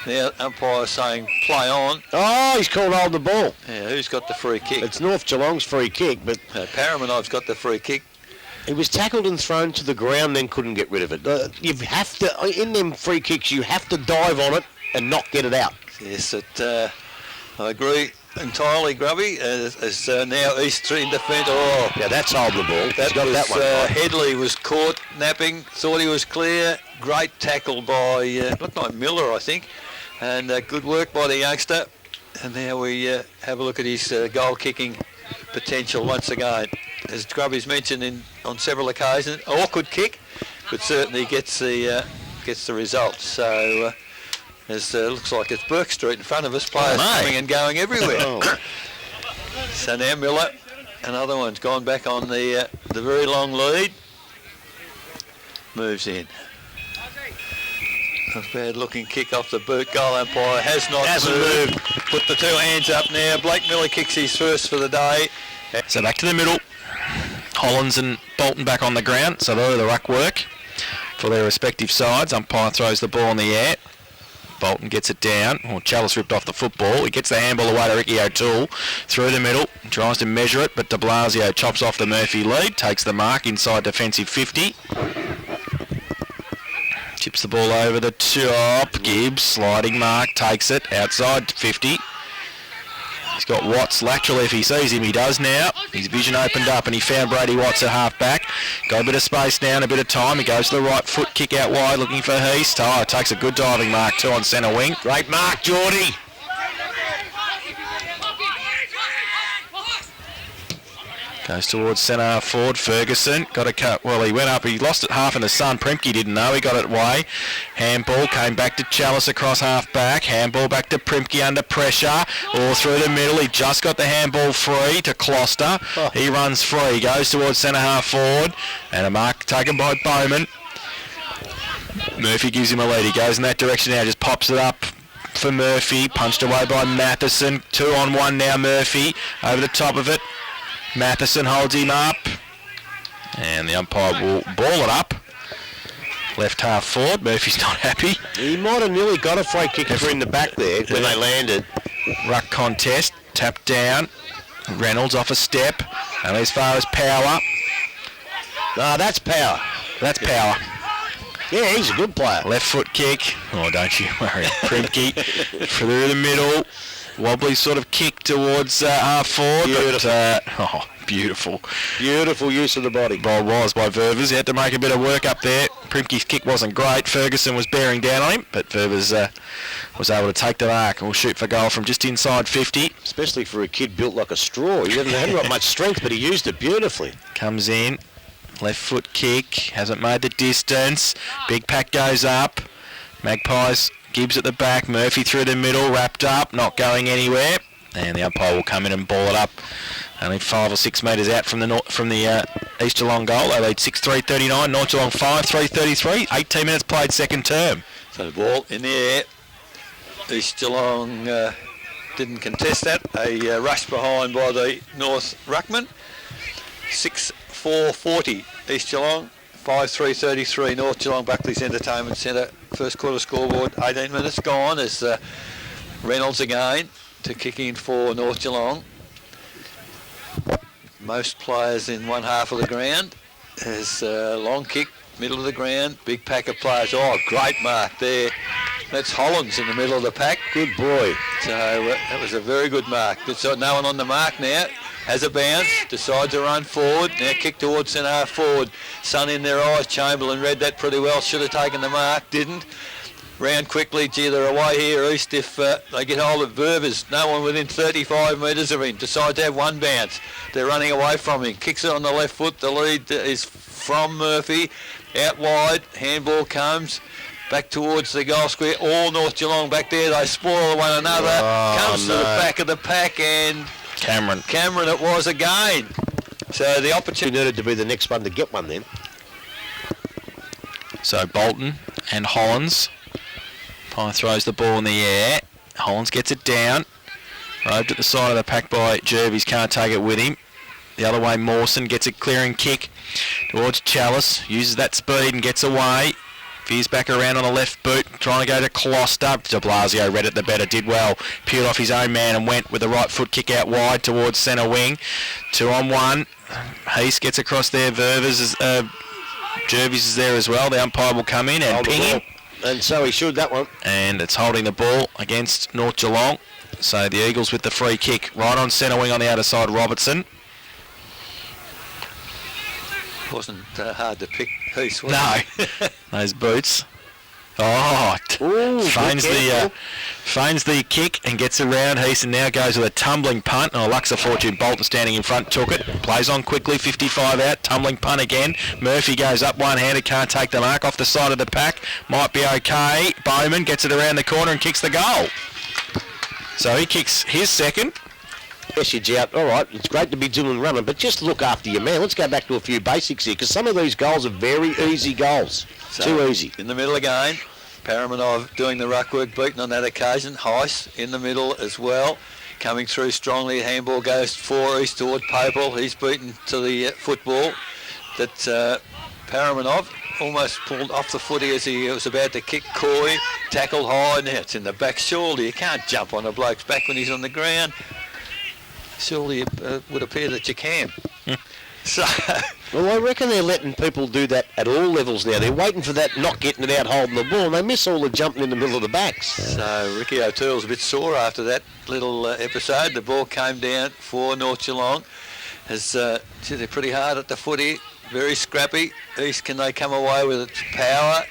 Speaker 2: Now umpire saying play on.
Speaker 3: Oh, he's called hold the ball.
Speaker 2: Yeah, who's got the free kick?
Speaker 3: It's North Geelong's free kick, but
Speaker 2: Paramanov's got the free kick.
Speaker 3: He was tackled and thrown to the ground, then couldn't get rid of it. You have to, in them free kicks, you have to dive on it and not get it out.
Speaker 2: Yes, I agree entirely, Grubby. As now East in defence. Oh,
Speaker 3: yeah, that's holding the ball.
Speaker 2: That one. Headley was caught napping. Thought he was clear. Great tackle by looked like Miller, I think. And good work by the youngster. And now we have a look at his goal-kicking potential once again. As Grubby's mentioned on several occasions, awkward kick, but certainly gets the result. So it looks like it's Burke Street in front of us. Players coming and going everywhere. So now Miller, another one's gone back on the very long lead. Moves in. A bad-looking kick off the boot. Goal umpire hasn't moved. Put the two hands up now. Blake Miller kicks his first for the day.
Speaker 1: So back to the middle. Hollins and Bolton back on the ground. So they're the ruck work for their respective sides. Umpire throws the ball in the air. Bolton gets it down. Well, Chalice ripped off the football. He gets the handball away to Ricky O'Toole. Through the middle. Tries to measure it, but de Blasio chops off the Murphy lead. Takes the mark inside defensive 50. Chips the ball over the top. Gibbs, sliding mark, takes it. Outside 50. He's got Watts lateral if he sees him. He does now. His vision opened up and he found Brady Watts at half-back. Got a bit of space now and a bit of time. He goes to the right foot, kick out wide, looking for Heast. Oh, takes a good diving mark too on centre wing.
Speaker 3: Great mark, Geordie.
Speaker 1: Goes towards centre half forward. Ferguson got a cut. Well, he went up. He lost it half in the sun. Premke didn't know. He got it away. Handball came back to Chalice across half back. Handball back to Premke under pressure. All through the middle. He just got the handball free to Closter.
Speaker 3: Oh.
Speaker 1: He runs free. He goes towards centre half forward. And a mark taken by Bowman. Murphy gives him a lead. He goes in that direction now. Just pops it up for Murphy. Punched away by Matheson. 2-on-1 now. Murphy over the top of it. Matheson holds him up, and the umpire will ball it up. Left half forward. Murphy's not happy.
Speaker 3: He might have nearly got a free kick for in the back there when they landed.
Speaker 1: Ruck contest, tapped down. Reynolds off a step, and as far as Power.
Speaker 3: No, that's Power.
Speaker 1: That's Power.
Speaker 3: Yeah, he's a good player.
Speaker 1: Left foot kick. Oh, don't you worry. Premke through the middle. Wobbly sort of kick towards half forward.
Speaker 3: Beautiful.
Speaker 1: But, beautiful.
Speaker 3: Beautiful use of the body.
Speaker 1: Well, was by Ververs. He had to make a bit of work up there. Primke's kick wasn't great. Ferguson was bearing down on him, but Ververs was able to take the mark and will shoot for goal from just inside 50.
Speaker 3: Especially for a kid built like a straw. He hadn't got much strength, but he used it beautifully.
Speaker 1: Comes in. Left foot kick. Hasn't made the distance. Big pack goes up. Magpies. Gibbs at the back, Murphy through the middle, wrapped up, not going anywhere, and the umpire will come in and ball it up. Only 5 or 6 metres out from the East Geelong goal. They lead 6-3-39, North Geelong 5-3-33. 18 minutes played second term.
Speaker 2: So the ball in the air. East Geelong didn't contest that. A rush behind by the North Ruckman. 6-4-40 East Geelong. 5-3-33 North Geelong Buckley's Entertainment Centre. First quarter scoreboard, 18 minutes gone as Reynolds again to kick in for North Geelong. Most players in one half of the ground. There's a long kick, middle of the ground, big pack of players. Oh, great mark there. That's Hollands in the middle of the pack.
Speaker 3: Good boy.
Speaker 2: So that was a very good mark. So no one on the mark now. Has a bounce, decides to run forward. Now kick towards centre half forward. Sun in their eyes. Chamberlain read that pretty well. Should have taken the mark. Didn't. Round quickly. Gee, they're away here east if they get hold of Ververs. No one within 35 metres of him. Decides to have one bounce. They're running away from him. Kicks it on the left foot. The lead is from Murphy. Out wide. Handball comes. Back towards the goal square. All North Geelong back there. They spoil one another. Comes to the back of the pack and... Cameron it was again. So the opportunity
Speaker 3: needed to be the next one to get one then.
Speaker 1: So Bolton and Hollands. Pye throws the ball in the air. Hollands gets it down. Roved at the side of the pack by Jervis. Can't take it with him. The other way Mawson gets a clearing kick towards Chalice. Uses that speed and gets away. Veers back around on the left boot, trying to go to Closter. De Blasio read it the better, did well. Peeled off his own man and went with the right foot kick out wide towards centre wing. 2-on-1. Heast gets across there. Jervis is there as well. The umpire will come in and ping him.
Speaker 3: And so he should, that one.
Speaker 1: And it's holding the ball against North Geelong. So the Eagles with the free kick. Right on centre wing on the outer side, Robertson.
Speaker 2: Wasn't hard to pick Heast, was
Speaker 1: No,
Speaker 2: it?
Speaker 1: those boots. Oh, feigns the kick and gets around. Heason now goes with a tumbling punt. Oh, Luxor Fortune Bolton standing in front took it. Plays on quickly, 55 out, tumbling punt again. Murphy goes up one-handed, can't take the mark off the side of the pack. Might be okay. Bowman gets it around the corner and kicks the goal. So he kicks his second.
Speaker 3: Message out, all right, it's great to be doing running, but just look after your man. Let's go back to a few basics here, because some of these goals are very easy goals.
Speaker 2: So,
Speaker 3: too easy.
Speaker 2: In the middle again, Paramanov doing the ruck work, beaten on that occasion. Heiss in the middle as well, coming through strongly. Handball goes 4 east toward Popel. He's beaten to the football. That Paramanov almost pulled off the footy as he was about to kick Coy, tackled high, now it's in the back. Surely you can't jump on a bloke's back when he's on the ground. Surely it would appear that you can. So,
Speaker 3: well, I reckon they're letting people do that at all levels now. They're waiting for that not getting it out holding the ball, and they miss all the jumping in the middle of the backs.
Speaker 2: So Ricky O'Toole's a bit sore after that little episode. The ball came down for North Geelong. They're pretty hard at the footy, very scrappy. East, can they come away with its power?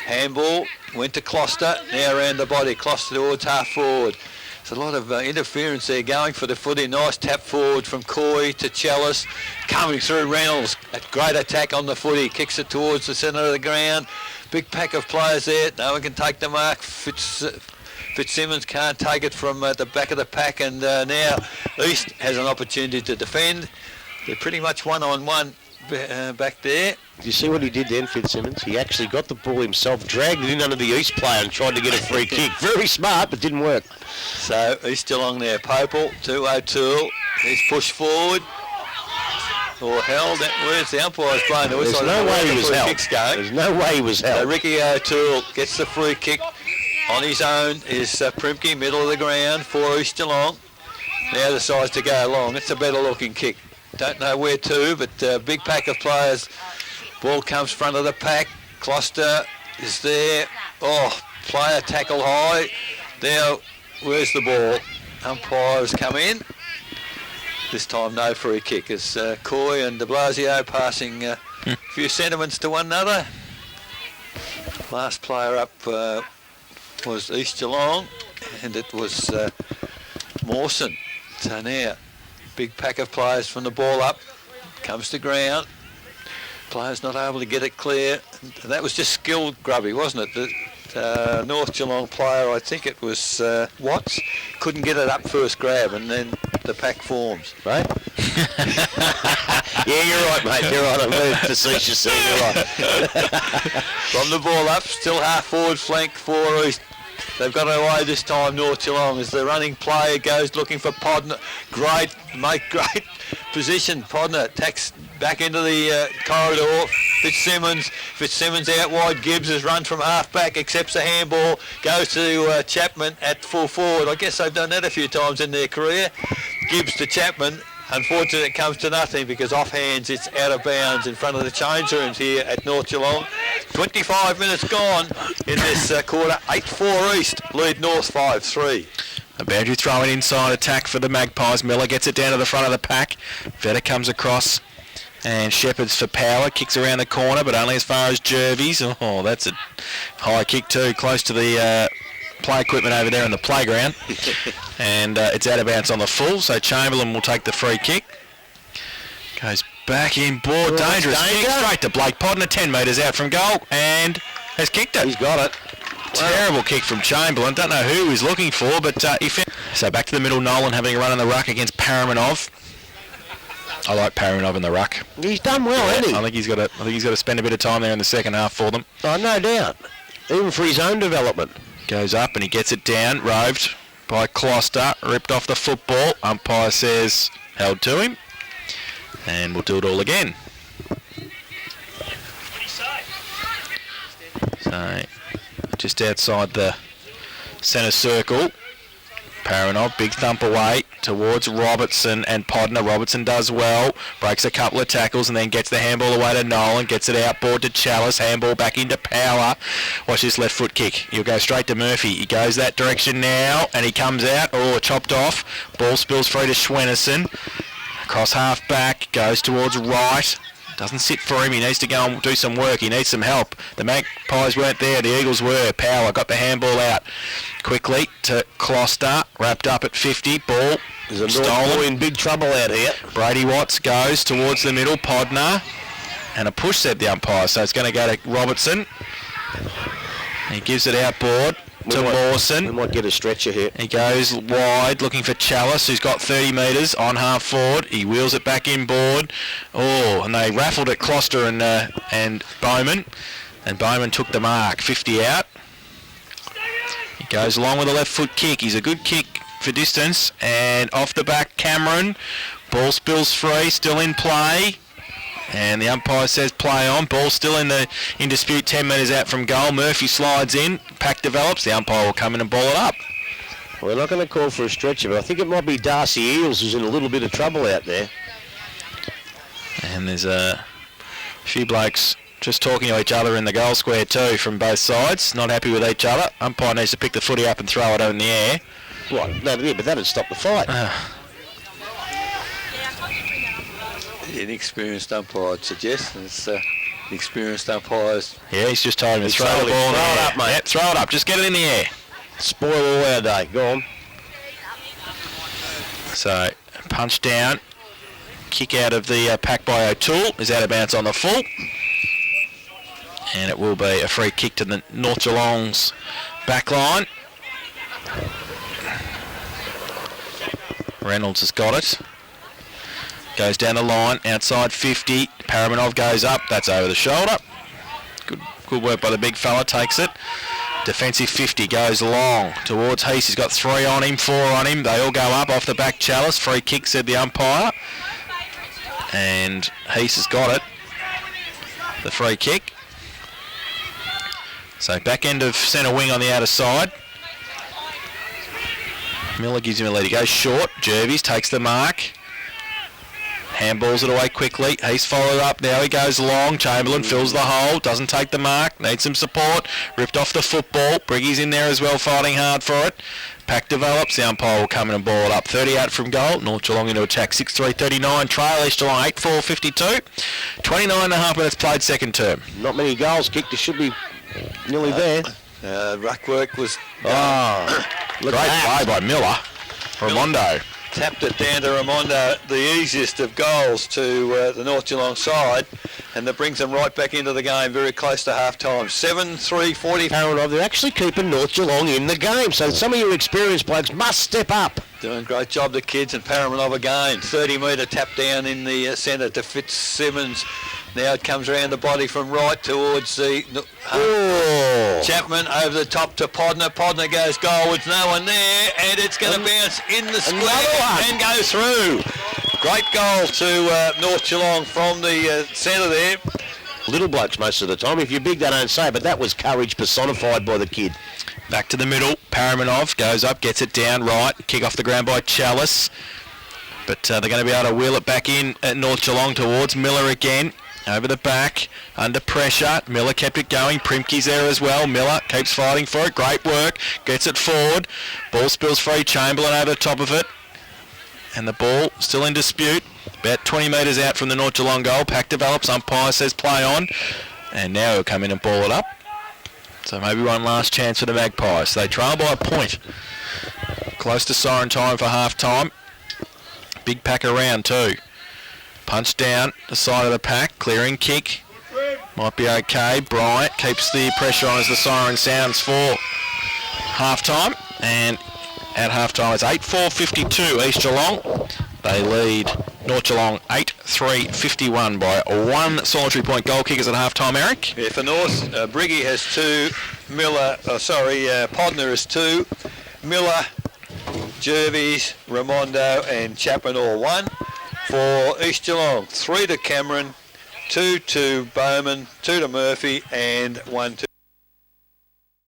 Speaker 2: Handball, went to Closter, now around the body. Closter towards half forward. There's a lot of interference there going for the footy. Nice tap forward from Coy to Chalice. Coming through Reynolds. A great attack on the footy. Kicks it towards the centre of the ground. Big pack of players there. No one can take the mark. Fitzsimmons can't take it from the back of the pack. And now East has an opportunity to defend. They're pretty much one-on-one back there.
Speaker 3: Did you see what he did then, Fitzsimmons? He actually got the ball himself, dragged it in under the East player and tried to get a free kick. Very smart, but didn't work.
Speaker 2: So East Geelong there. Popel to O'Toole. He's pushed forward. Or held. Where's the umpire's playing the whistle?
Speaker 3: There's no way he was held. There's no way he was held.
Speaker 2: So Ricky O'Toole gets the free kick on his own. Is Primke, middle of the ground for East Geelong. Now decides to go long. It's a better looking kick. Don't know where to, but big pack of players. Ball comes front of the pack. Closter is there. Oh, player tackle high. Now, where's the ball? Umpires come in. This time no free kick. It's Coy and de Blasio passing a few sentiments to one another. Last player up was East Geelong, and it was Mawson. So now, big pack of players from the ball up, comes to ground. Players not able to get it clear. That was just skill, Grubby, wasn't it? The North Geelong player, I think it was Watts, couldn't get it up first grab, and then the pack forms.
Speaker 3: Right? Yeah, you're right, mate. You're right. I'm very facetious. You're right.
Speaker 2: From the ball up, still half forward flank for East. They've got away this time, North Geelong, as the running player goes looking for Podner. Great position. Podner tacks back into the corridor. Fitzsimmons out wide. Gibbs has run from half back, accepts the handball, goes to Chapman at full forward. I guess they've done that a few times in their career. Gibbs to Chapman. Unfortunately, it comes to nothing because off hands it's out of bounds in front of the change rooms here at North Geelong. 25 minutes gone in this quarter. 8-4 East, lead North 5-3.
Speaker 1: A boundary throw-in inside attack for the Magpies. Miller gets it down to the front of the pack. Vetter comes across and Shepherd's for power. Kicks around the corner, but only as far as Jervis. Oh, that's a high kick too, close to the play equipment over there in the playground. And it's out of bounds on the full, so Chamberlain will take the free kick. Goes back in board, dangerous kick straight to Blake Podner, 10 metres out from goal, and has kicked it.
Speaker 3: He's got it.
Speaker 1: Terrible kick from Chamberlain. Don't know who he's looking for, but he found. So back to the middle, Nolan having a run in the ruck against Paramanov. I like Paramanov in the ruck.
Speaker 3: He's done well, hasn't he?
Speaker 1: I think he's got to spend a bit of time there in the second half for them.
Speaker 3: Oh, no doubt. Even for his own development.
Speaker 1: Goes up and he gets it down, roved by Closter, ripped off the football. Umpire says held to him, and we'll do it all again. So just outside the centre circle, Paramanov, big thump away towards Robertson and Podner. Robertson does well, breaks a couple of tackles and then gets the handball away to Nolan, gets it outboard to Chalice, handball back into Power. Watch this left foot kick. He'll go straight to Murphy. He goes that direction now and he comes out. Oh, chopped off. Ball spills through to Schwennerson. Across half back, goes towards right. Doesn't sit for him. He needs to go and do some work. He needs some help. The Magpies weren't there. The Eagles were. Power got the handball out quickly to Closter. Wrapped up at 50. Ball
Speaker 3: There's a North boy in big trouble out here.
Speaker 1: Brady Watts goes towards the middle. Podner. And a push, said the umpire. So it's going to go to Robertson. He gives it outboard to Mawson.
Speaker 3: We might get a stretcher here.
Speaker 1: He goes wide looking for Chalice, who's got 30 metres on half forward. He wheels it back inboard. Oh, and they raffled at Closter and Bowman. And Bowman took the mark. 50 out. He goes along with a left foot kick. He's a good kick for distance. And off the back, Cameron. Ball spills free, still in play. And the umpire says play on. Ball still in dispute 10 metres out from goal. Murphy slides in. Pack develops. The umpire will come in and ball it up.
Speaker 3: We're not going to call for a stretcher, but I think it might be Darcy Eels who's in a little bit of trouble out there.
Speaker 1: And there's a few blokes just talking to each other in the goal square too from both sides. Not happy with each other. Umpire needs to pick the footy up and throw it in the air.
Speaker 3: Right, no, yeah, but that'd stop the fight.
Speaker 2: Inexperienced umpire, I'd suggest. It's experienced umpires.
Speaker 1: Yeah, he's just told him to throw the ball in the air. Throw it up, mate. Yep, throw it up. Just get it in the air.
Speaker 3: Spoil all our day. Go on.
Speaker 1: So, punch down. Kick out of the pack by O'Toole. Is out of bounds on the full. And it will be a free kick to the North Geelong's back line. Reynolds has got it. Goes down the line, outside 50. Paramanov goes up. That's over the shoulder. Good work by the big fella. Takes it. Defensive 50 goes long towards Heath. He's got 3 on him, 4 on him. They all go up off the back chalice. Free kick, said the umpire. And Heath has got it. The free kick. So back end of centre wing on the outer side. Miller gives him a lead. He goes short. Jervis takes the mark. Handballs it away quickly. Heath followed up. Now he goes long. Chamberlain fills the hole. Doesn't take the mark. Needs some support. Ripped off the football. Briggy's in there as well, fighting hard for it. Pack develops. The umpire will come in and ball it up. 38 from goal. North Geelong into attack. 6-3-39. Trail East Geelong 8-4-52. 29 and a half minutes played second term.
Speaker 3: Not many goals kicked. It should be nearly there.
Speaker 2: Ruck work was
Speaker 1: Great play by Miller. Ramondo.
Speaker 2: Tapped it down to Ramondo, the easiest of goals to the North Geelong side, and that brings them right back into the game, very close to half-time. 7-3-40.
Speaker 3: Paramanov, they're actually keeping North Geelong in the game, so some of your experienced blokes must step up.
Speaker 2: Doing a great job, the kids, and Paramanov again. 30-metre tap down in the centre to Fitzsimmons. Now it comes around the body from right towards the Chapman over the top to Podner. Podner goes goalwards, no one there, and it's going to bounce in the square and go through. Great goal to North Geelong from the centre there.
Speaker 3: Little blokes most of the time. If you're big, they don't say, but that was courage personified by the kid.
Speaker 1: Back to the middle. Paramanov goes up, gets it down right. Kick off the ground by Chalice. But they're going to be able to wheel it back in at North Geelong towards Miller again. Over the back, under pressure. Miller kept it going. Primke's there as well. Miller keeps fighting for it. Great work. Gets it forward. Ball spills free. Chamberlain over the top of it. And the ball still in dispute. About 20 metres out from the North Geelong goal. Pack develops. Umpire says play on. And now he'll come in and ball it up. So maybe one last chance for the Magpies. They trail by a point. Close to siren time for half-time. Big pack around too. Punch down the side of the pack, clearing kick. Might be okay. Bryant keeps the pressure on as the siren sounds for half-time. And at half-time it's 8-4-52 East Geelong. They lead North Geelong 8-3-51 by 1 solitary point goal kickers at half-time, Eric.
Speaker 2: Yeah, for North, Briggy has 2, Podner has 2, Miller, Jervis, Ramondo and Chapman all 1. For East Geelong, 3 to Cameron, 2 to Bowman, 2 to Murphy and 1 to